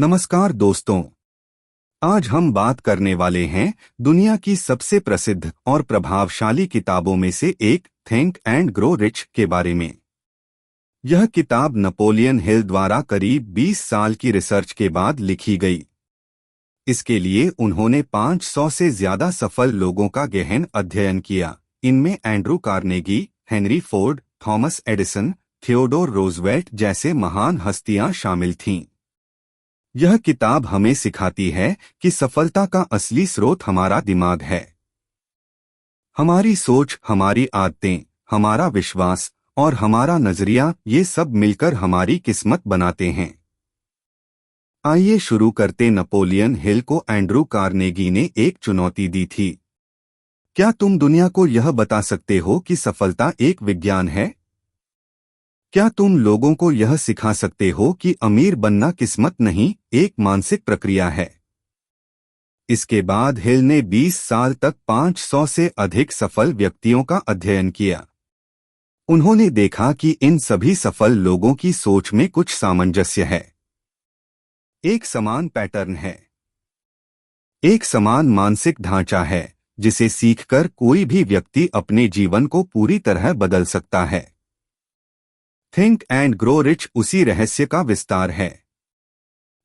नमस्कार दोस्तों। आज हम बात करने वाले हैं दुनिया की सबसे प्रसिद्ध और प्रभावशाली किताबों में से एक थिंक एंड ग्रो रिच के बारे में। यह किताब नेपोलियन हिल द्वारा करीब 20 साल की रिसर्च के बाद लिखी गई। इसके लिए उन्होंने 500 से ज्यादा सफल लोगों का गहन अध्ययन किया। इनमें Andrew Carnegie, Henry Ford, Thomas Edison, Theodore Roosevelt जैसे महान हस्तियां शामिल थीं। यह किताब हमें सिखाती है कि सफलता का असली स्रोत हमारा दिमाग है। हमारी सोच, हमारी आदतें, हमारा विश्वास और हमारा नजरिया, ये सब मिलकर हमारी किस्मत बनाते हैं। आइए शुरू करते। नेपोलियन हिल को एंड्रू कार्नेगी ने एक चुनौती दी थी। क्या तुम दुनिया को यह बता सकते हो कि सफलता एक विज्ञान है? क्या तुम लोगों को यह सिखा सकते हो कि अमीर बनना किस्मत नहीं, एक मानसिक प्रक्रिया है? इसके बाद हिल ने 20 साल तक 500 से अधिक सफल व्यक्तियों का अध्ययन किया। उन्होंने देखा कि इन सभी सफल लोगों की सोच में कुछ सामंजस्य है। एक समान पैटर्न है, एक समान मानसिक ढांचा है जिसे सीखकर कोई भी व्यक्ति अपने जीवन को पूरी तरह बदल सकता है। थिंक एंड ग्रो रिच उसी रहस्य का विस्तार है।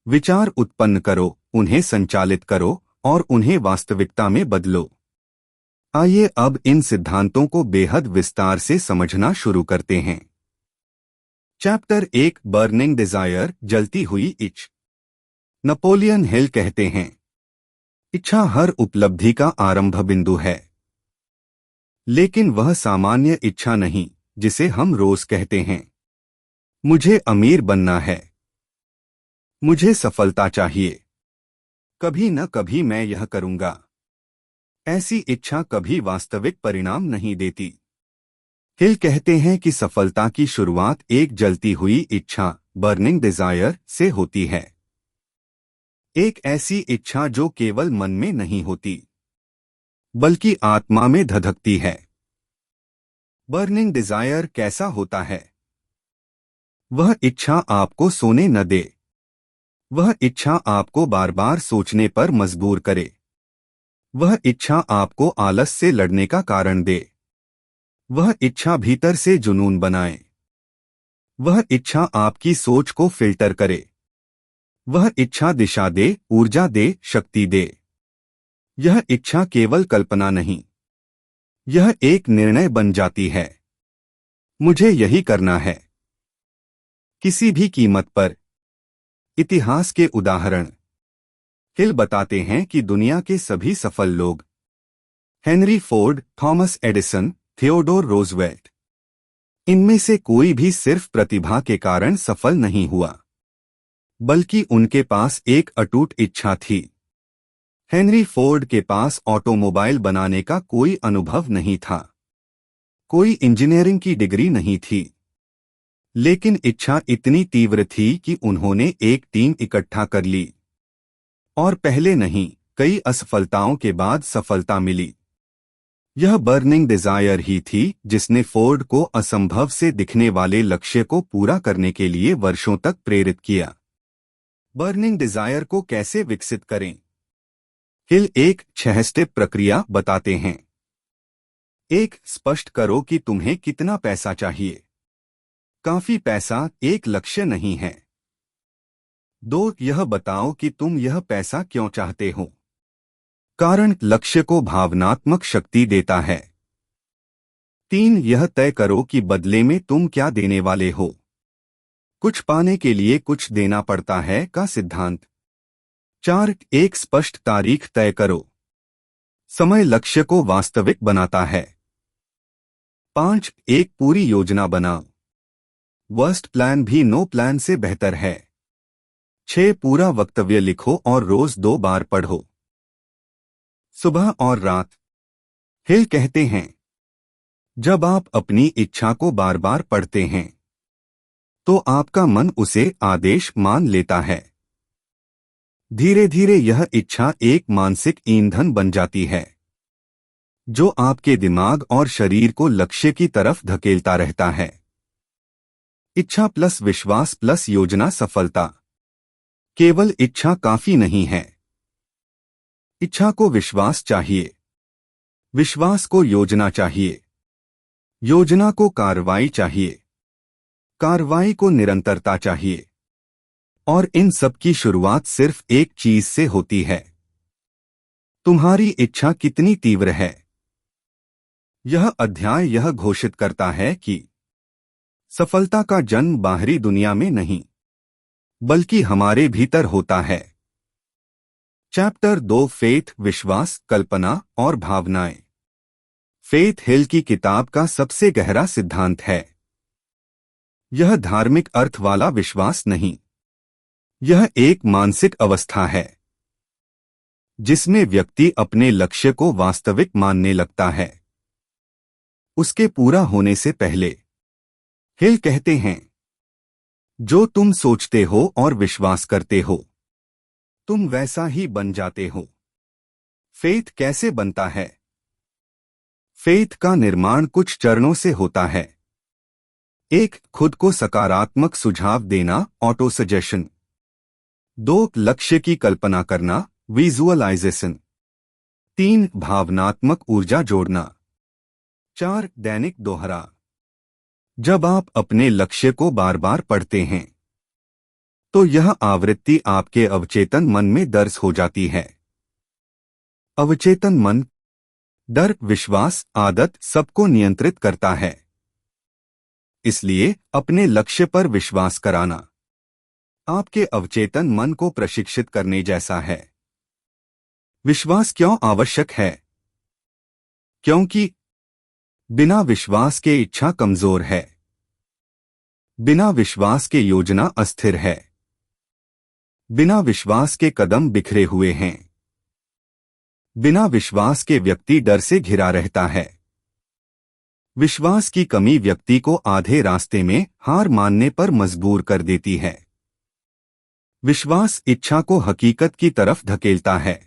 विचार उत्पन्न करो, उन्हें संचालित करो और उन्हें वास्तविकता में बदलो। आइए अब इन सिद्धांतों को बेहद विस्तार से समझना शुरू करते हैं। चैप्टर 1, बर्निंग डिजायर, जलती हुई इच्छ। नेपोलियन हिल कहते हैं, इच्छा हर उपलब्धि का आरंभ बिंदु है, लेकिन वह सामान्य इच्छा नहीं जिसे हम रोज कहते हैं। मुझे अमीर बनना है, मुझे सफलता चाहिए, कभी न कभी मैं यह करूंगा। ऐसी इच्छा कभी वास्तविक परिणाम नहीं देती। हिल कहते हैं कि सफलता की शुरुआत एक जलती हुई इच्छा, बर्निंग डिजायर, से होती है। एक ऐसी इच्छा जो केवल मन में नहीं होती, बल्कि आत्मा में धधकती है। बर्निंग डिजायर कैसा होता है? वह इच्छा आपको सोने न दे। वह इच्छा आपको बार बार सोचने पर मजबूर करे। वह इच्छा आपको आलस से लड़ने का कारण दे। वह इच्छा भीतर से जुनून बनाए। वह इच्छा आपकी सोच को फिल्टर करे। वह इच्छा दिशा दे, ऊर्जा दे, शक्ति दे। यह इच्छा केवल कल्पना नहीं, यह एक निर्णय बन जाती है। मुझे यही करना है, किसी भी कीमत पर। इतिहास के उदाहरण। हिल बताते हैं कि दुनिया के सभी सफल लोग, Henry Ford, Thomas Edison, Theodore Roosevelt, इनमें से कोई भी सिर्फ प्रतिभा के कारण सफल नहीं हुआ, बल्कि उनके पास एक अटूट इच्छा थी। हेनरी फोर्ड के पास ऑटोमोबाइल बनाने का कोई अनुभव नहीं था, कोई इंजीनियरिंग की डिग्री नहीं थी, लेकिन इच्छा इतनी तीव्र थी कि उन्होंने एक टीम इकट्ठा कर ली। और पहले नहीं, कई असफलताओं के बाद सफलता मिली। यह बर्निंग डिजायर ही थी जिसने फोर्ड को असंभव से दिखने वाले लक्ष्य को पूरा करने के लिए वर्षों तक प्रेरित किया। बर्निंग डिजायर को कैसे विकसित करें? हिल एक 6 स्टेप प्रक्रिया बताते हैं। 1, स्पष्ट करो कि तुम्हें कितना पैसा चाहिए। काफी पैसा एक लक्ष्य नहीं है। 2, यह बताओ कि तुम यह पैसा क्यों चाहते हो। कारण लक्ष्य को भावनात्मक शक्ति देता है। 3, यह तय करो कि बदले में तुम क्या देने वाले हो। कुछ पाने के लिए कुछ देना पड़ता है का सिद्धांत। 4, एक स्पष्ट तारीख तय करो। समय लक्ष्य को वास्तविक बनाता है। 5, एक पूरी योजना बनाओ। वर्स्ट प्लान भी नो प्लान से बेहतर है। 6, पूरा वक्तव्य लिखो और रोज 2 बार पढ़ो, सुबह और रात। हिल कहते हैं, जब आप अपनी इच्छा को बार बार पढ़ते हैं, तो आपका मन उसे आदेश मान लेता है। धीरे धीरे यह इच्छा एक मानसिक ईंधन बन जाती है, जो आपके दिमाग और शरीर को लक्ष्य की तरफ धकेलता रहता है। इच्छा प्लस विश्वास प्लस योजना, सफलता। केवल इच्छा काफी नहीं है। इच्छा को विश्वास चाहिए, विश्वास को योजना चाहिए, योजना को कार्रवाई चाहिए, कार्रवाई को निरंतरता चाहिए, और इन सब की शुरुआत सिर्फ एक चीज से होती है। तुम्हारी इच्छा कितनी तीव्र है। यह अध्याय यह घोषित करता है कि सफलता का जन्म बाहरी दुनिया में नहीं, बल्कि हमारे भीतर होता है। चैप्टर 2 फेथ, विश्वास, कल्पना और भावनाएं। फेथ हिल की किताब का सबसे गहरा सिद्धांत है। यह धार्मिक अर्थ वाला विश्वास नहीं, यह एक मानसिक अवस्था है जिसमें व्यक्ति अपने लक्ष्य को वास्तविक मानने लगता है, उसके पूरा होने से पहले। हिल कहते हैं, जो तुम सोचते हो और विश्वास करते हो, तुम वैसा ही बन जाते हो। फेथ कैसे बनता है? फेथ का निर्माण कुछ चरणों से होता है। 1. खुद को सकारात्मक सुझाव देना, ऑटो सजेशन। 2. लक्ष्य की कल्पना करना, विजुअलाइजेशन। 3. भावनात्मक ऊर्जा जोड़ना। 4. दैनिक दोहरा। जब आप अपने लक्ष्य को बार बार पढ़ते हैं तो यह आवृत्ति आपके अवचेतन मन में दर्ज हो जाती है। अवचेतन मन डर, विश्वास, आदत सबको नियंत्रित करता है। इसलिए अपने लक्ष्य पर विश्वास कराना आपके अवचेतन मन को प्रशिक्षित करने जैसा है। विश्वास क्यों आवश्यक है? क्योंकि बिना विश्वास के इच्छा कमजोर है, बिना विश्वास के योजना अस्थिर है, बिना विश्वास के कदम बिखरे हुए हैं, बिना विश्वास के व्यक्ति डर से घिरा रहता है। विश्वास की कमी व्यक्ति को आधे रास्ते में हार मानने पर मजबूर कर देती है। विश्वास इच्छा को हकीकत की तरफ धकेलता है।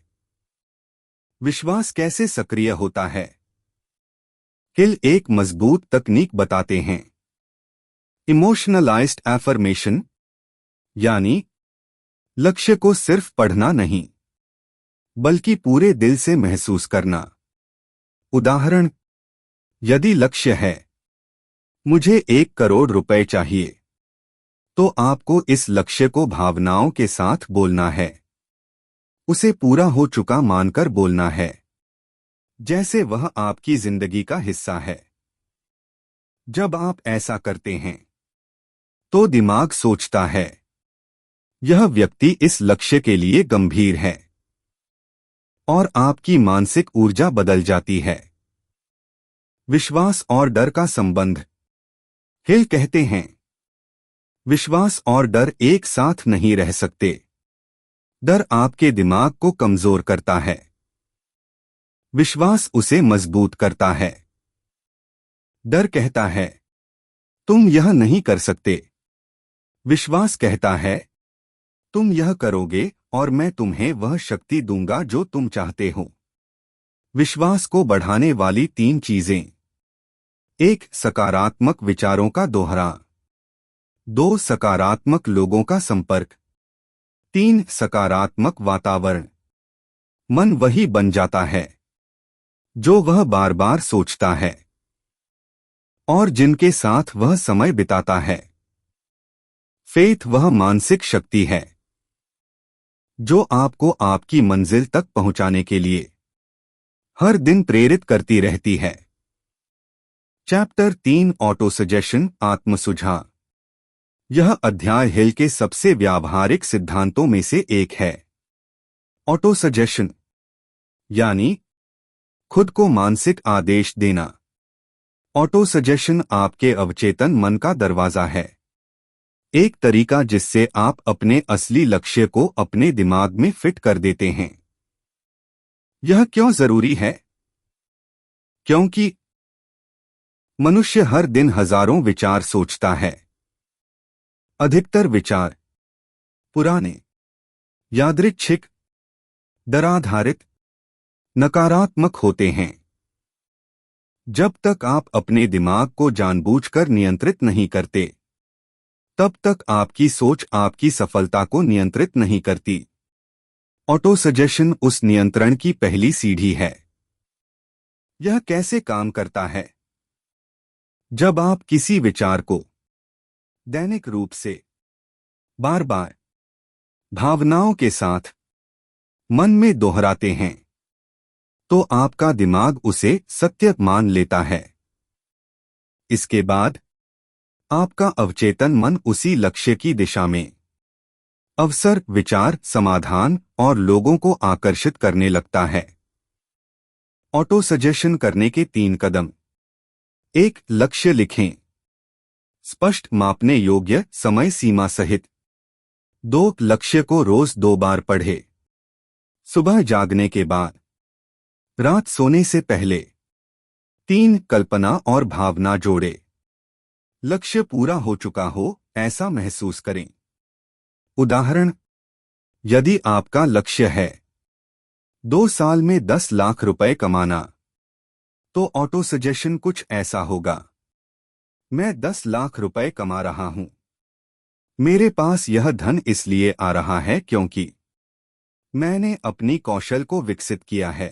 विश्वास कैसे सक्रिय होता है? हिल एक मजबूत तकनीक बताते हैं, इमोशनलाइज्ड एफर्मेशन, यानी लक्ष्य को सिर्फ पढ़ना नहीं, बल्कि पूरे दिल से महसूस करना। उदाहरण, यदि लक्ष्य है मुझे 1 करोड़ रुपए चाहिए, तो आपको इस लक्ष्य को भावनाओं के साथ बोलना है, उसे पूरा हो चुका मानकर बोलना है, जैसे वह आपकी जिंदगी का हिस्सा है। जब आप ऐसा करते हैं तो दिमाग सोचता है, यह व्यक्ति इस लक्ष्य के लिए गंभीर है, और आपकी मानसिक ऊर्जा बदल जाती है। विश्वास और डर का संबंध। हिल कहते हैं, विश्वास और डर एक साथ नहीं रह सकते। डर आपके दिमाग को कमजोर करता है, विश्वास उसे मजबूत करता है। डर कहता है, तुम यह नहीं कर सकते। विश्वास कहता है, तुम यह करोगे और मैं तुम्हें वह शक्ति दूंगा जो तुम चाहते हो। विश्वास को बढ़ाने वाली 3 चीजें। 1. सकारात्मक विचारों का दोहरा। 2. सकारात्मक लोगों का संपर्क। 3. सकारात्मक वातावरण। मन वही बन जाता है जो वह बार बार सोचता है और जिनके साथ वह समय बिताता है। फेथ वह मानसिक शक्ति है जो आपको आपकी मंजिल तक पहुंचाने के लिए हर दिन प्रेरित करती रहती है। चैप्टर 3 ऑटो सजेशन, आत्म सुझाव। यह अध्याय हिल के सबसे व्यावहारिक सिद्धांतों में से एक है। ऑटो सजेशन यानी खुद को मानसिक आदेश देना। ऑटो सजेशन आपके अवचेतन मन का दरवाजा है, एक तरीका जिससे आप अपने असली लक्ष्य को अपने दिमाग में फिट कर देते हैं। यह क्यों जरूरी है? क्योंकि मनुष्य हर दिन हजारों विचार सोचता है। अधिकतर विचार पुराने, यादृच्छिक, डराधारित, नकारात्मक होते हैं। जब तक आप अपने दिमाग को जानबूझकर नियंत्रित नहीं करते, तब तक आपकी सोच आपकी सफलता को नियंत्रित नहीं करती। ऑटो सजेशन उस नियंत्रण की पहली सीढ़ी है। यह कैसे काम करता है? जब आप किसी विचार को दैनिक रूप से बार बार भावनाओं के साथ मन में दोहराते हैं, तो आपका दिमाग उसे सत्य मान लेता है। इसके बाद आपका अवचेतन मन उसी लक्ष्य की दिशा में अवसर, विचार, समाधान और लोगों को आकर्षित करने लगता है। ऑटो सजेशन करने के 3 कदम। 1. लक्ष्य लिखें, स्पष्ट, मापने योग्य, समय सीमा सहित। 2. लक्ष्य को रोज 2 बार पढ़े, सुबह जागने के बाद, रात सोने से पहले। 3. कल्पना और भावना जोड़े, लक्ष्य पूरा हो चुका हो ऐसा महसूस करें। उदाहरण, यदि आपका लक्ष्य है 2 साल में 10 लाख रुपए कमाना, तो ऑटो सजेशन कुछ ऐसा होगा। मैं 10 लाख रुपए कमा रहा हूं। मेरे पास यह धन इसलिए आ रहा है क्योंकि मैंने अपनी कौशल को विकसित किया है,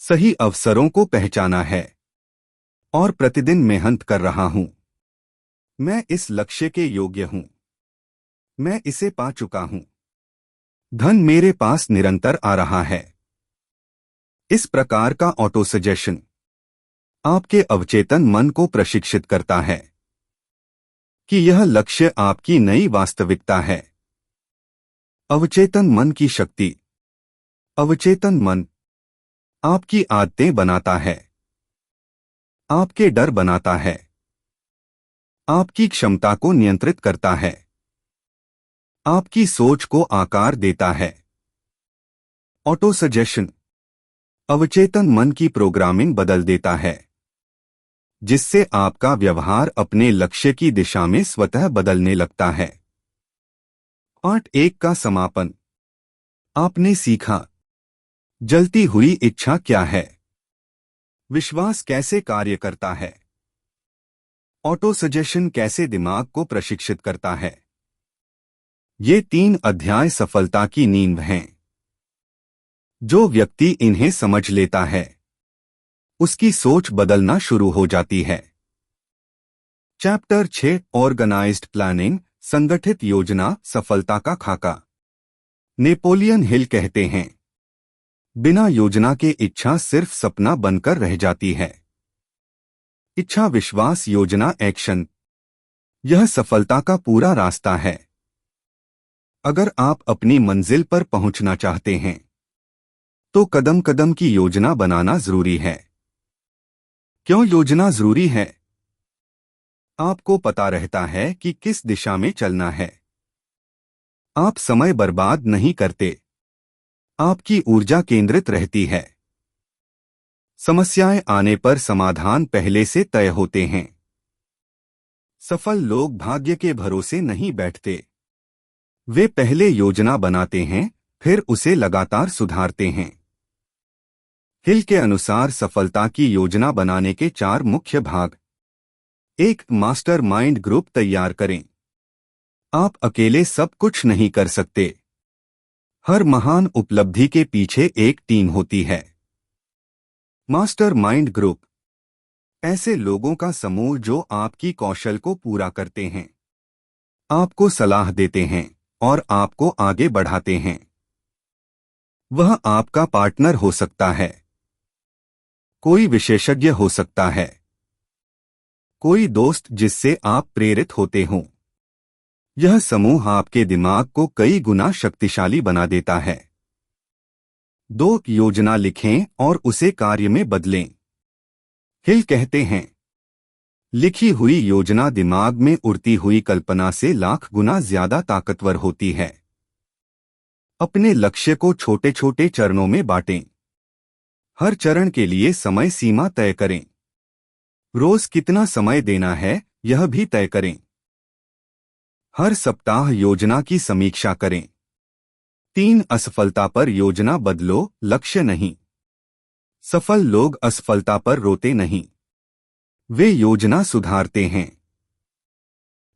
सही अवसरों को पहचाना है और प्रतिदिन मेहनत कर रहा हूं। मैं इस लक्ष्य के योग्य हूं। मैं इसे पा चुका हूं। धन मेरे पास निरंतर आ रहा है। इस प्रकार का ऑटो सजेशन आपके अवचेतन मन को प्रशिक्षित करता है कि यह लक्ष्य आपकी नई वास्तविकता है। अवचेतन मन की शक्ति। अवचेतन मन आपकी आदतें बनाता है, आपके डर बनाता है, आपकी क्षमता को नियंत्रित करता है, आपकी सोच को आकार देता है। ऑटो सजेशन अवचेतन मन की प्रोग्रामिंग बदल देता है, जिससे आपका व्यवहार अपने लक्ष्य की दिशा में स्वतः बदलने लगता है। पार्ट 1 का समापन। आपने सीखा, जलती हुई इच्छा क्या है, विश्वास कैसे कार्य करता है, ऑटो सजेशन कैसे दिमाग को प्रशिक्षित करता है। ये 3 अध्याय सफलता की नींव हैं। जो व्यक्ति इन्हें समझ लेता है, उसकी सोच बदलना शुरू हो जाती है। चैप्टर 6 ऑर्गेनाइज्ड प्लानिंग, संगठित योजना, सफलता का खाका। नेपोलियन हिल कहते हैं, बिना योजना के इच्छा सिर्फ सपना बनकर रह जाती है। इच्छा, विश्वास, योजना, एक्शन, यह सफलता का पूरा रास्ता है। अगर आप अपनी मंजिल पर पहुंचना चाहते हैं, तो कदम कदम की योजना बनाना जरूरी है। क्यों योजना जरूरी है? आपको पता रहता है कि किस दिशा में चलना है। आप समय बर्बाद नहीं करते। आपकी ऊर्जा केंद्रित रहती है। समस्याएं आने पर समाधान पहले से तय होते हैं। सफल लोग भाग्य के भरोसे नहीं बैठते। वे पहले योजना बनाते हैं, फिर उसे लगातार सुधारते हैं। हिल के अनुसार सफलता की योजना बनाने के 4 मुख्य भाग। 1. मास्टरमाइंड ग्रुप तैयार करें। आप अकेले सब कुछ नहीं कर सकते। हर महान उपलब्धि के पीछे एक टीम होती है। मास्टरमाइंड ग्रुप ऐसे लोगों का समूह जो आपकी कौशल को पूरा करते हैं, आपको सलाह देते हैं और आपको आगे बढ़ाते हैं। वह आपका पार्टनर हो सकता है, कोई विशेषज्ञ हो सकता है, कोई दोस्त जिससे आप प्रेरित होते हों। यह समूह आपके दिमाग को कई गुना शक्तिशाली बना देता है। 2. योजना लिखें और उसे कार्य में बदलें। हिल कहते हैं, लिखी हुई योजना दिमाग में उड़ती हुई कल्पना से लाख गुना ज्यादा ताकतवर होती है। अपने लक्ष्य को छोटे छोटे चरणों में बांटें। हर चरण के लिए समय सीमा तय करें। रोज कितना समय देना है, यह भी तय करें। हर सप्ताह योजना की समीक्षा करें। 3. असफलता पर योजना बदलो, लक्ष्य नहीं। सफल लोग असफलता पर रोते नहीं, वे योजना सुधारते हैं।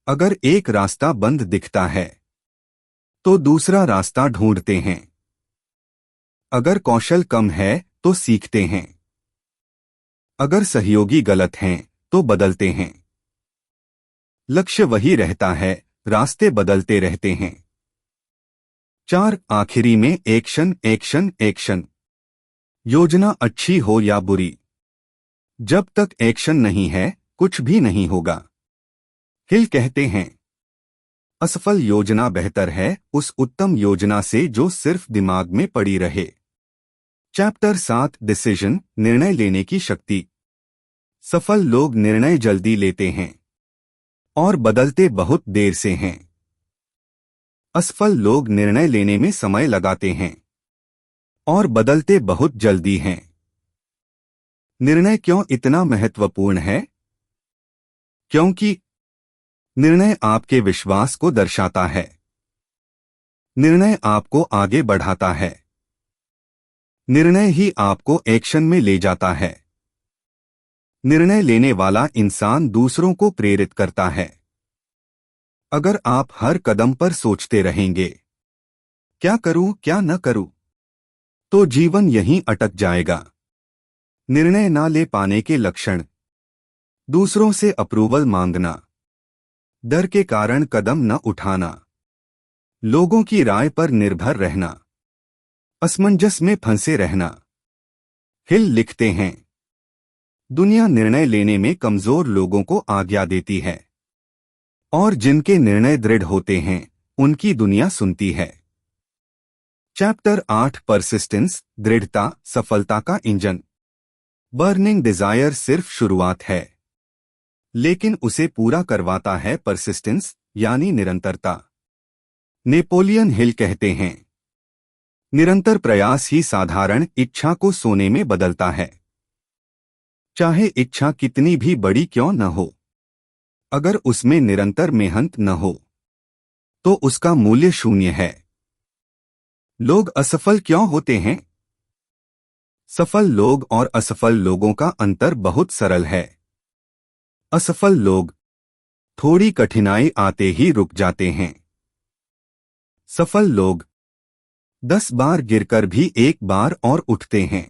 अगर एक रास्ता बंद दिखता है तो दूसरा रास्ता ढूंढते हैं। अगर कौशल कम है तो सीखते हैं। अगर सहयोगी गलत हैं तो बदलते हैं। लक्ष्य वही रहता है, रास्ते बदलते रहते हैं। 4 आखिरी में एक्शन एक्शन एक्शन। योजना अच्छी हो या बुरी, जब तक एक्शन नहीं है कुछ भी नहीं होगा। हिल कहते हैं, असफल योजना बेहतर है उस उत्तम योजना से जो सिर्फ दिमाग में पड़ी रहे। चैप्टर 7 डिसीजन, निर्णय लेने की शक्ति। सफल लोग निर्णय जल्दी लेते हैं और बदलते बहुत देर से हैं। असफल लोग निर्णय लेने में समय लगाते हैं और बदलते बहुत जल्दी हैं। निर्णय क्यों इतना महत्वपूर्ण है? क्योंकि निर्णय आपके विश्वास को दर्शाता है। निर्णय आपको आगे बढ़ाता है। निर्णय ही आपको एक्शन में ले जाता है। निर्णय लेने वाला इंसान दूसरों को प्रेरित करता है। अगर आप हर कदम पर सोचते रहेंगे, क्या करूं क्या न करूं, तो जीवन यहीं अटक जाएगा। निर्णय ना ले पाने के लक्षण: दूसरों से अप्रूवल मांगना, डर के कारण कदम न उठाना, लोगों की राय पर निर्भर रहना, असमंजस में फंसे रहना। हिल लिखते हैं, दुनिया निर्णय लेने में कमजोर लोगों को आज्ञा देती है और जिनके निर्णय दृढ़ होते हैं उनकी दुनिया सुनती है। चैप्टर 8 परसिस्टेंस, दृढ़ता सफलता का इंजन। बर्निंग डिजायर सिर्फ शुरुआत है, लेकिन उसे पूरा करवाता है परसिस्टेंस यानी निरंतरता। नेपोलियन हिल कहते हैं, निरंतर प्रयास ही साधारण इच्छा को सोने में बदलता है। चाहे इच्छा कितनी भी बड़ी क्यों न हो, अगर उसमें निरंतर मेहनत न हो तो उसका मूल्य शून्य है। लोग असफल क्यों होते हैं? सफल लोग और असफल लोगों का अंतर बहुत सरल है। असफल लोग थोड़ी कठिनाई आते ही रुक जाते हैं। सफल लोग 10 बार गिरकर भी एक बार और उठते हैं।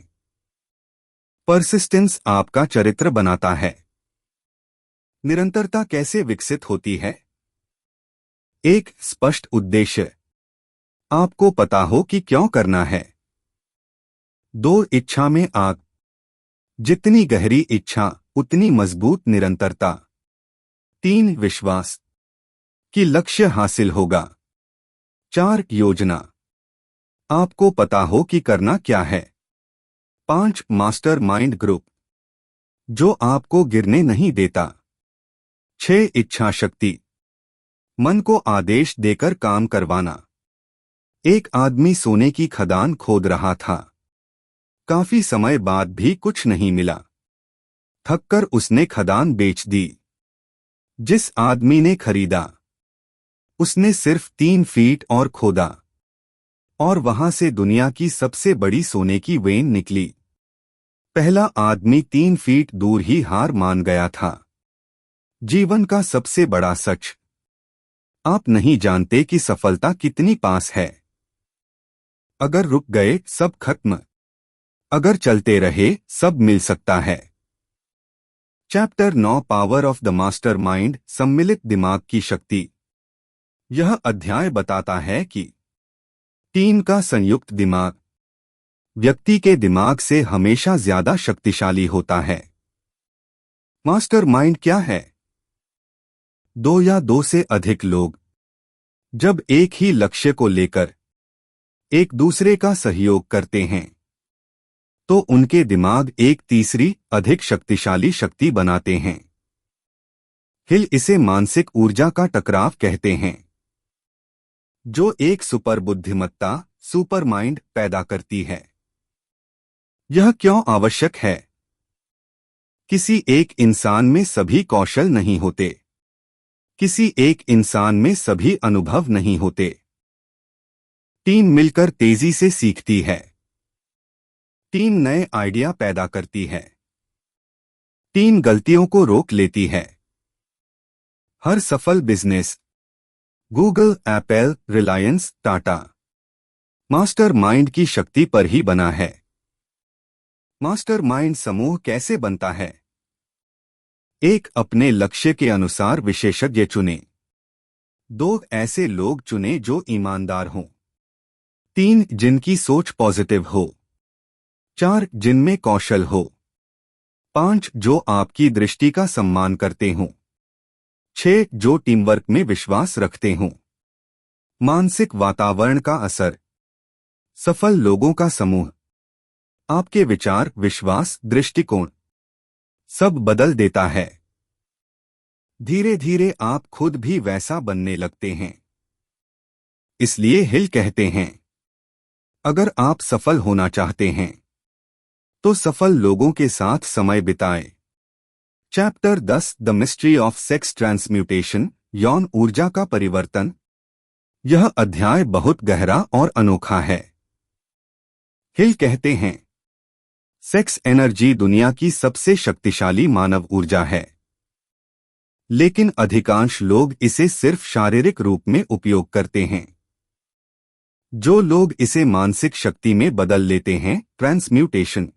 परसिस्टेंस आपका चरित्र बनाता है। निरंतरता कैसे विकसित होती है? एक स्पष्ट उद्देश्य, आपको पता हो कि क्यों करना है। 2 इच्छा में आग, जितनी गहरी इच्छा उतनी मजबूत निरंतरता। 3 विश्वास कि लक्ष्य हासिल होगा। 4 योजना, आपको पता हो कि करना क्या है। 5 मास्टर माइंड ग्रुप, जो आपको गिरने नहीं देता। 6 इच्छा शक्ति, मन को आदेश देकर काम करवाना। एक आदमी सोने की खदान खोद रहा था। काफी समय बाद भी कुछ नहीं मिला। थककर उसने खदान बेच दी। जिस आदमी ने खरीदा, उसने सिर्फ 3 फीट और खोदा और वहां से दुनिया की सबसे बड़ी सोने की वेन निकली। पहला आदमी 3 फीट दूर ही हार मान गया था। जीवन का सबसे बड़ा सच, आप नहीं जानते कि सफलता कितनी पास है। अगर रुक गए सब खत्म, अगर चलते रहे सब मिल सकता है। Chapter 9 power of the master mind, सम्मिलित दिमाग की शक्ति। यह अध्याय बताता है कि टीम का संयुक्त दिमाग व्यक्ति के दिमाग से हमेशा ज्यादा शक्तिशाली होता है। मास्टर माइंड क्या है? 2 या 2 से अधिक लोग जब एक ही लक्ष्य को लेकर एक दूसरे का सहयोग करते हैं तो उनके दिमाग एक तीसरी अधिक शक्तिशाली शक्ति बनाते हैं। हिल इसे मानसिक ऊर्जा का टकराव कहते हैं, जो एक सुपर बुद्धिमत्ता सुपर माइंड पैदा करती है। यह क्यों आवश्यक है? किसी एक इंसान में सभी कौशल नहीं होते। किसी एक इंसान में सभी अनुभव नहीं होते। टीम मिलकर तेजी से सीखती है। टीम नए आइडिया पैदा करती है। टीम गलतियों को रोक लेती है। हर सफल business, Google, Apple, Reliance, Tata, mastermind की शक्ति पर ही बना है। मास्टरमाइंड समूह कैसे बनता है? 1. अपने लक्ष्य के अनुसार विशेषज्ञ चुनें। 2. ऐसे लोग चुनें जो ईमानदार हों। 3. जिनकी सोच पॉजिटिव हो। 4. जिनमें कौशल हो। 5. जो आपकी दृष्टि का सम्मान करते हों। 6. जो टीमवर्क में विश्वास रखते हों। मानसिक वातावरण का असर। सफल लोगों का समूह आपके विचार, विश्वास, दृष्टिकोण सब बदल देता है। धीरे धीरे आप खुद भी वैसा बनने लगते हैं। इसलिए हिल कहते हैं, अगर आप सफल होना चाहते हैं तो सफल लोगों के साथ समय बिताएं। Chapter 10 the mystery of sex transmutation, यौन ऊर्जा का परिवर्तन। यह अध्याय बहुत गहरा और अनोखा है। हिल कहते हैं, सेक्स एनर्जी दुनिया की सबसे शक्तिशाली मानव ऊर्जा है, लेकिन अधिकांश लोग इसे सिर्फ शारीरिक रूप में उपयोग करते हैं। जो लोग इसे मानसिक शक्ति में बदल लेते हैं, ट्रांसम्यूटेशन,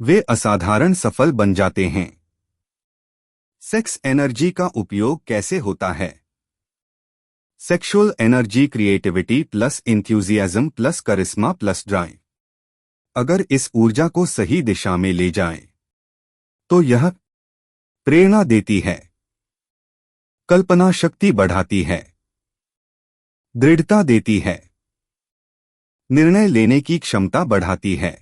वे असाधारण सफल बन जाते हैं। सेक्स एनर्जी का उपयोग कैसे होता है? Sexual energy creativity plus enthusiasm plus charisma plus drive. अगर इस ऊर्जा को सही दिशा में ले जाएं, तो यह प्रेरणा देती है, कल्पना शक्ति बढ़ाती है, दृढ़ता देती है, निर्णय लेने की क्षमता बढ़ाती है,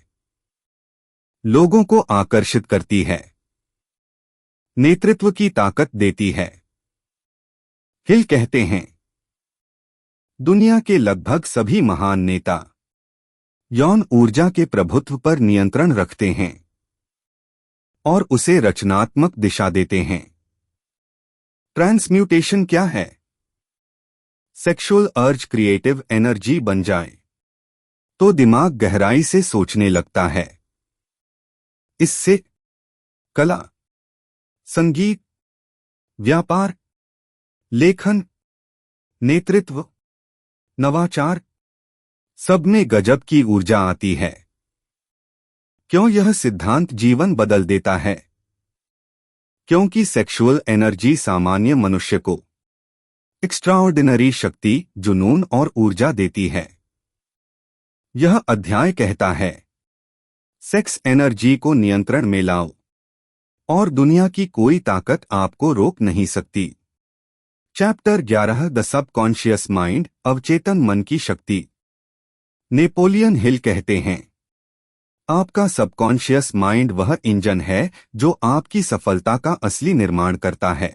लोगों को आकर्षित करती है, नेतृत्व की ताकत देती है। हिल कहते हैं, दुनिया के लगभग सभी महान नेता यौन ऊर्जा के प्रभुत्व पर नियंत्रण रखते हैं और उसे रचनात्मक दिशा देते हैं। ट्रांसम्यूटेशन क्या है? सेक्सुअल अर्ज क्रिएटिव एनर्जी बन जाए तो दिमाग गहराई से सोचने लगता है। इससे कला, संगीत, व्यापार, लेखन, नेतृत्व, नवाचार सब में गजब की ऊर्जा आती है। क्यों यह सिद्धांत जीवन बदल देता है? क्योंकि सेक्सुअल एनर्जी सामान्य मनुष्य को एक्स्ट्राऑर्डिनरी शक्ति, जुनून और ऊर्जा देती है। यह अध्याय कहता है, सेक्स एनर्जी को नियंत्रण में लाओ और दुनिया की कोई ताकत आपको रोक नहीं सकती। चैप्टर 11 द सबकॉन्शियस माइंड, अवचेतन मन की शक्ति। नेपोलियन हिल कहते हैं, आपका सबकॉन्शियस माइंड वह इंजन है जो आपकी सफलता का असली निर्माण करता है।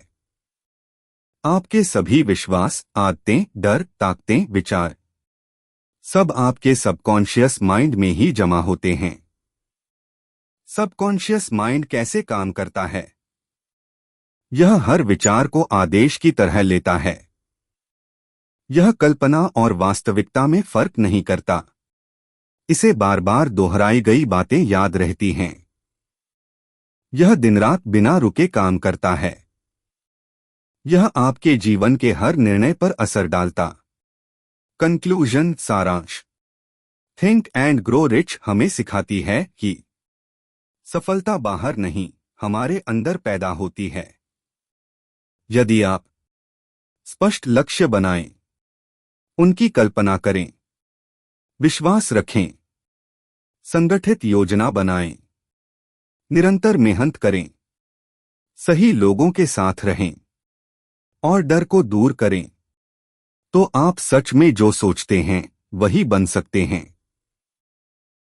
आपके सभी विश्वास, आदतें, डर, ताकतें, विचार सब आपके सबकॉन्शियस माइंड में ही जमा होते हैं। सबकॉन्शियस माइंड कैसे काम करता है? यह हर विचार को आदेश की तरह लेता है। यह कल्पना और वास्तविकता में फर्क नहीं करता। इसे बार बार दोहराई गई बातें याद रहती हैं। यह दिन रात बिना रुके काम करता है। यह आपके जीवन के हर निर्णय पर असर डालता। कंक्लूजन, सारांश। थिंक एंड ग्रो रिच हमें सिखाती है कि सफलता बाहर नहीं, हमारे अंदर पैदा होती है। यदि आप स्पष्ट लक्ष्य बनाएं, उनकी कल्पना करें, विश्वास रखें, संगठित योजना बनाएं, निरंतर मेहनत करें, सही लोगों के साथ रहें और डर को दूर करें, तो आप सच में जो सोचते हैं वही बन सकते हैं।